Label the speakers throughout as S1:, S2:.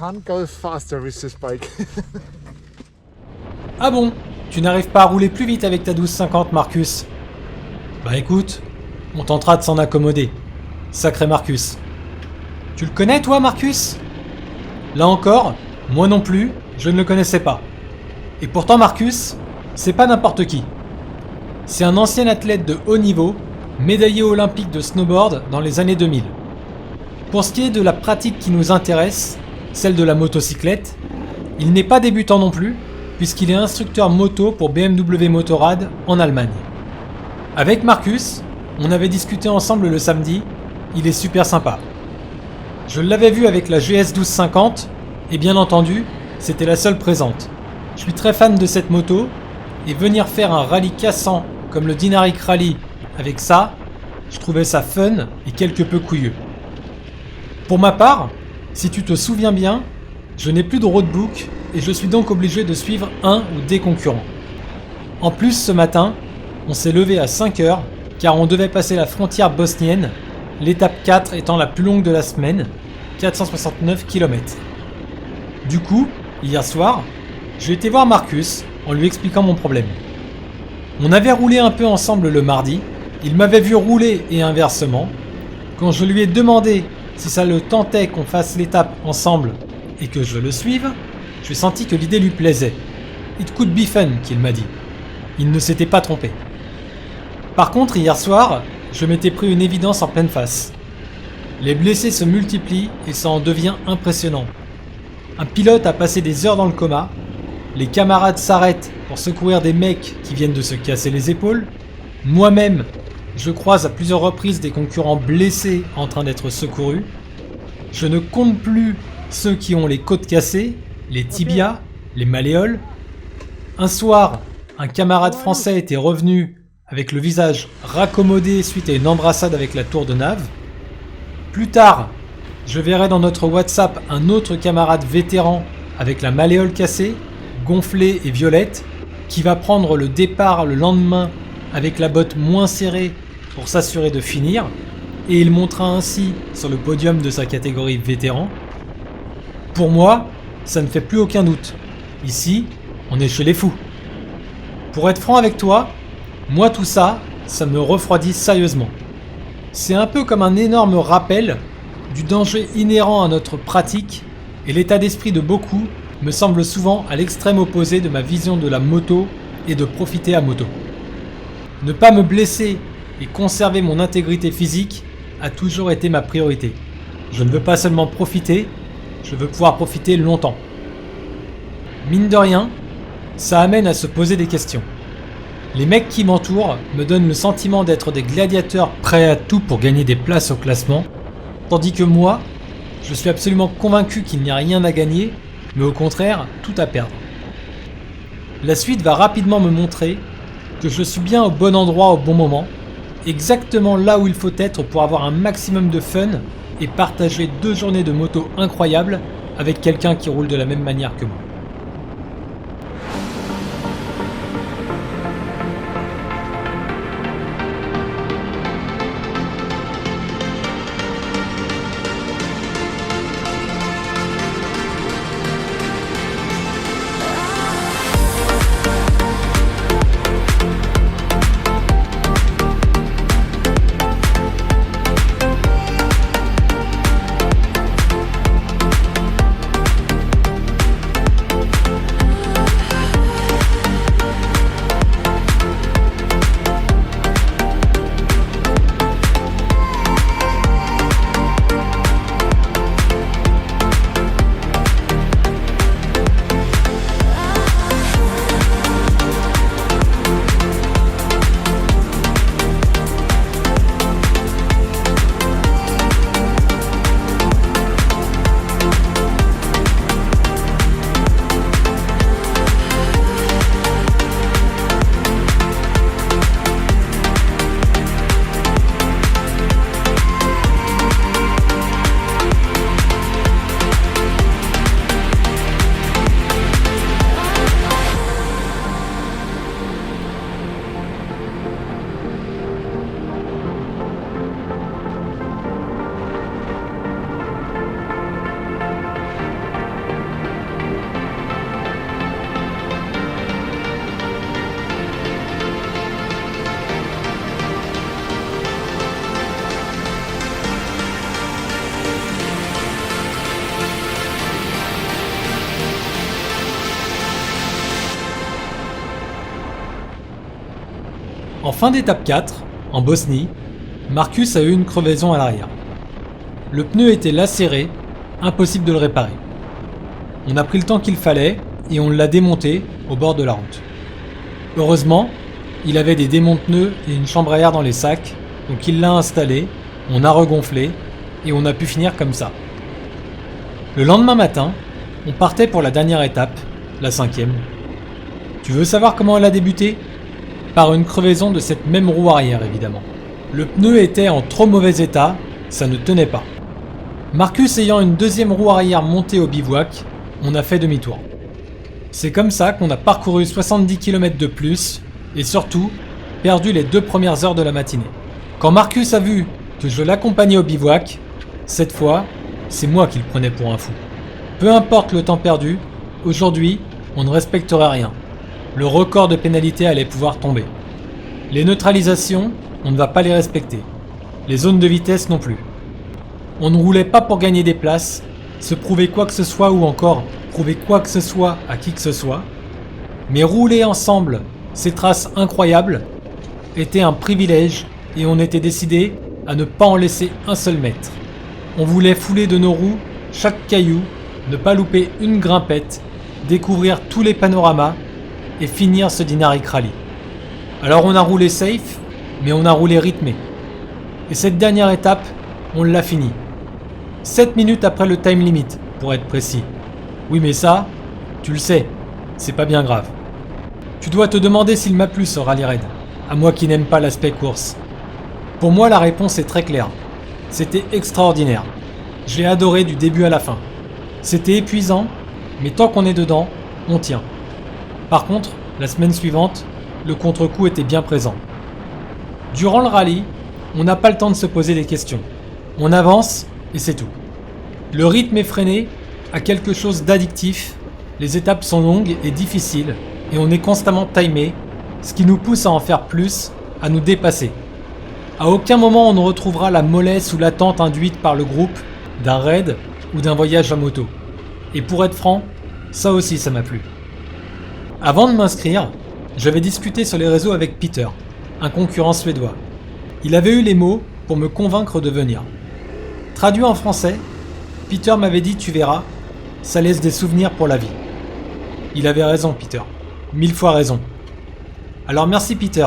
S1: can't go faster with this bike.
S2: Ah bon? Tu n'arrives pas à rouler plus vite avec ta 1250, Marcus? Bah écoute, on tentera de s'en accommoder. Sacré Marcus. Tu le connais toi, Marcus? Là encore, moi non plus, je ne le connaissais pas. Et pourtant Marcus, c'est pas n'importe qui. C'est un ancien athlète de haut niveau, médaillé olympique de snowboard dans les années 2000. Pour ce qui est de la pratique qui nous intéresse, celle de la motocyclette, il n'est pas débutant non plus, puisqu'il est instructeur moto pour BMW Motorrad en Allemagne. Avec Marcus, on avait discuté ensemble le samedi, il est super sympa. Je l'avais vu avec la GS 1250, et bien entendu, c'était la seule présente. Je suis très fan de cette moto, et venir faire un rallye cassant comme le Dinaric Rally avec ça, je trouvais ça fun et quelque peu couilleux. Pour ma part, si tu te souviens bien, je n'ai plus de roadbook et je suis donc obligé de suivre un ou des concurrents. En plus, ce matin, on s'est levé à 5h car on devait passer la frontière bosnienne, l'étape 4 étant la plus longue de la semaine, 469 km. Du coup, hier soir, j'ai été voir Marcus en lui expliquant mon problème. On avait roulé un peu ensemble le mardi, il m'avait vu rouler et inversement. Quand je lui ai demandé si ça le tentait qu'on fasse l'étape ensemble et que je le suive, j'ai senti que l'idée lui plaisait. It could be fun, qu'il m'a dit. Il ne s'était pas trompé. Par contre, hier soir, je m'étais pris une évidence en pleine face. Les blessés se multiplient et ça en devient impressionnant. Un pilote a passé des heures dans le coma, les camarades s'arrêtent pour secourir des mecs qui viennent de se casser les épaules. Moi-même, je croise à plusieurs reprises des concurrents blessés en train d'être secourus. Je ne compte plus ceux qui ont les côtes cassées, les tibias, les malléoles. Un soir, un camarade français était revenu avec le visage raccommodé suite à une embrassade avec la tour de Nave. Plus tard, je verrai dans notre WhatsApp un autre camarade vétéran avec la malléole cassée, gonflée et violette, qui va prendre le départ le lendemain avec la botte moins serrée pour s'assurer de finir, et il montera ainsi sur le podium de sa catégorie vétéran. Pour moi, ça ne fait plus aucun doute. Ici, on est chez les fous. Pour être franc avec toi, moi tout ça, ça me refroidit sérieusement. C'est un peu comme un énorme rappel du danger inhérent à notre pratique, et l'état d'esprit de beaucoup me semble souvent à l'extrême opposé de ma vision de la moto et de profiter à moto. Ne pas me blesser et conserver mon intégrité physique a toujours été ma priorité. Je ne veux pas seulement profiter, je veux pouvoir profiter longtemps. Mine de rien, ça amène à se poser des questions. Les mecs qui m'entourent me donnent le sentiment d'être des gladiateurs prêts à tout pour gagner des places au classement, tandis que moi, je suis absolument convaincu qu'il n'y a rien à gagner, mais au contraire, tout à perdre. La suite va rapidement me montrer que je suis bien au bon endroit au bon moment, exactement là où il faut être pour avoir un maximum de fun et partager 2 journées de moto incroyables avec quelqu'un qui roule de la même manière que moi. En fin d'étape 4, en Bosnie, Marcus a eu une crevaison à l'arrière. Le pneu était lacéré, impossible de le réparer. On a pris le temps qu'il fallait et on l'a démonté au bord de la route. Heureusement, il avait des démonte-pneus et une chambre à air dans les sacs, donc il l'a installé, on a regonflé et on a pu finir comme ça. Le lendemain matin, on partait pour la dernière étape, la 5e. Tu veux savoir comment elle a débuté ? Par une crevaison de cette même roue arrière, évidemment. Le pneu était en trop mauvais état, ça ne tenait pas. Marcus ayant une deuxième roue arrière montée au bivouac, on a fait demi-tour. C'est comme ça qu'on a parcouru 70 km de plus, et surtout, perdu les 2 premières heures de la matinée. Quand Marcus a vu que je l'accompagnais au bivouac, cette fois, c'est moi qui le prenais pour un fou. Peu importe le temps perdu, aujourd'hui, on ne respecterait rien. Le record de pénalité allait pouvoir tomber. Les neutralisations, on ne va pas les respecter. Les zones de vitesse non plus. On ne roulait pas pour gagner des places, se prouver quoi que ce soit ou encore prouver quoi que ce soit à qui que ce soit. Mais rouler ensemble, ces traces incroyables, était un privilège et on était décidé à ne pas en laisser un seul mètre. On voulait fouler de nos roues chaque caillou, ne pas louper une grimpette, découvrir tous les panoramas et finir ce Dinaric Rally. Alors on a roulé safe, mais on a roulé rythmé. Et cette dernière étape, on l'a finie. 7 minutes après le time limit, pour être précis. Oui mais ça, tu le sais, c'est pas bien grave. Tu dois te demander s'il m'a plu ce rallye raid, à moi qui n'aime pas l'aspect course. Pour moi la réponse est très claire. C'était extraordinaire. J'ai adoré du début à la fin. C'était épuisant, mais tant qu'on est dedans, on tient. Par contre, la semaine suivante, le contre-coup était bien présent. Durant le rallye, on n'a pas le temps de se poser des questions. On avance et c'est tout. Le rythme effréné a quelque chose d'addictif, les étapes sont longues et difficiles et on est constamment timé, ce qui nous pousse à en faire plus, à nous dépasser. À aucun moment on ne retrouvera la mollesse ou l'attente induite par le groupe d'un raid ou d'un voyage à moto. Et pour être franc, ça aussi ça m'a plu. Avant de m'inscrire, j'avais discuté sur les réseaux avec Peter, un concurrent suédois. Il avait eu les mots pour me convaincre de venir. Traduit en français, Peter m'avait dit « tu verras, ça laisse des souvenirs pour la vie ». Il avait raison Peter, 1000 fois raison. Alors merci Peter,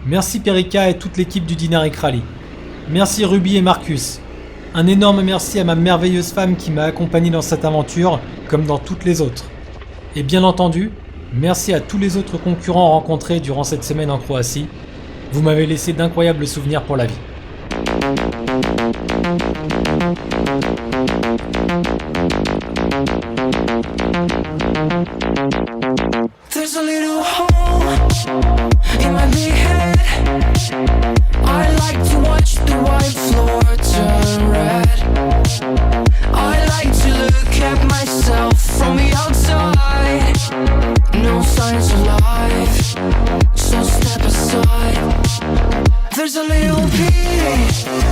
S2: merci Perica et toute l'équipe du Dinaric Rally. Merci Ruby et Marcus. Un énorme merci à ma merveilleuse femme qui m'a accompagné dans cette aventure, comme dans toutes les autres. Et bien entendu, merci à tous les autres concurrents rencontrés durant cette semaine en Croatie. Vous m'avez laissé d'incroyables souvenirs pour la vie.
S3: There's a little hole in my big head. I like to watch the white floor turn red. I like to look at myself from the outside. No signs of life, so step aside. There's a little pity